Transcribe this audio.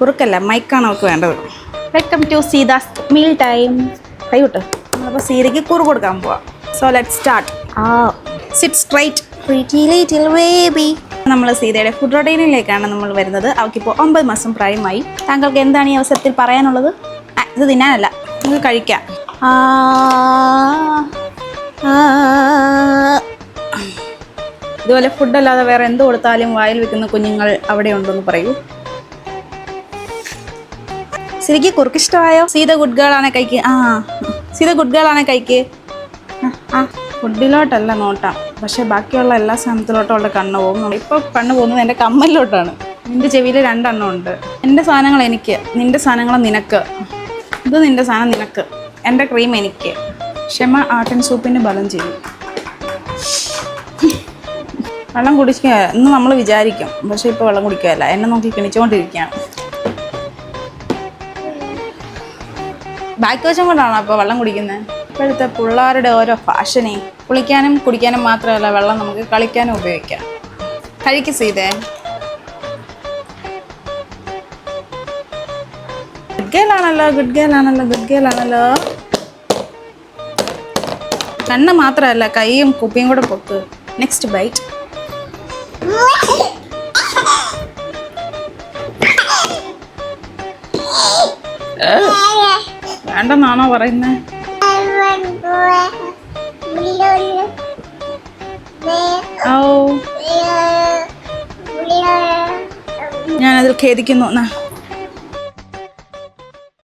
കുറുക്കല്ല, മൈക്കാണ് അവൾക്ക് വേണ്ടത്. Welcome to Seetha's meal time. കൈ വിട്ടു. നമ്മളിപ്പോൾ സീതയ്ക്ക് കുറു കൊടുക്കാൻ പോവാം. So let start. Sit straight pretty little baby. നമ്മൾ സീതയുടെ ഫുഡ് റൊട്ടീനിലേക്കാണ് നമ്മൾ വരുന്നത്. അവൾക്കിപ്പോൾ 9 മാസം പ്രായമായി. താങ്കൾക്ക് എന്താണ് ഈ അവസരത്തിൽ പറയാനുള്ളത്? ഇത് തിന്നാനല്ല, നിങ്ങൾക്ക് കഴിക്കാം. ഇതുപോലെ ഫുഡല്ലാതെ വേറെ എന്ത് കൊടുത്താലും വായിൽ വെക്കുന്ന കുഞ്ഞുങ്ങൾ അവിടെ ഉണ്ടെന്ന് പറയൂ. ശരിക്കും കുറുക്ക് ഇഷ്ടമായോ? സീത ഗുഡ് ഗേൾ ആണെ കഴിക്ക്. സീത ഗുഡ് ഗേൾ ആണെ കഴിക്ക്. ഫുഡിലോട്ടല്ല നോട്ടം, പക്ഷെ ബാക്കിയുള്ള എല്ലാ സാധനത്തിലോട്ടും അവളുടെ കണ്ണ് പോകും. ഇപ്പോൾ കണ്ണ് പോകുന്നത് എൻ്റെ കമ്മലിലോട്ടാണ്. നിൻ്റെ ചെവിയിൽ 2 എണ്ണം ഉണ്ട്. എൻ്റെ സാധനങ്ങൾ എനിക്ക്, നിൻ്റെ സാധനങ്ങൾ നിനക്ക്. ഇത് നിൻ്റെ സാധനം നിനക്ക്, എൻ്റെ ക്രീം എനിക്ക്. ക്ഷമ ആട്ടിൻ സൂപ്പിന് ബലം ചെയ്യും. വെള്ളം കുടിക്കുക എന്ന് നമ്മൾ വിചാരിക്കും, പക്ഷെ ഇപ്പോൾ വെള്ളം കുടിക്കുകയല്ല, എന്നെ നോക്കി കിണിച്ചുകൊണ്ടിരിക്കുകയാണ്. ബാക്ക് വശം കൊണ്ടാണോ അപ്പോൾ വെള്ളം കുടിക്കുന്നത്? ഇപ്പോഴത്തെ പിള്ളേരുടെ ഓരോ ഫാഷനെ. കുളിക്കാനും കുടിക്കാനും മാത്രമല്ല, വെള്ളം നമുക്ക് കളിക്കാനും ഉപയോഗിക്കാം. കഴിക്ക് സീതേ. ഗുഡ് ഗേൾ ആണല്ലോ, ഗുഡ് ഗേൾ ആണല്ലോ, ഗുഡ് ഗേൾ ആണല്ലോ. കണ്ണ് മാത്രമല്ല, കൈയും കുപ്പിയും കൂടെ പൊക്ക്. Next byte. വേണ്ടെന്നാണോ പറയുന്നത്? ഞാനതിൽ ഖേദിക്കുന്നു.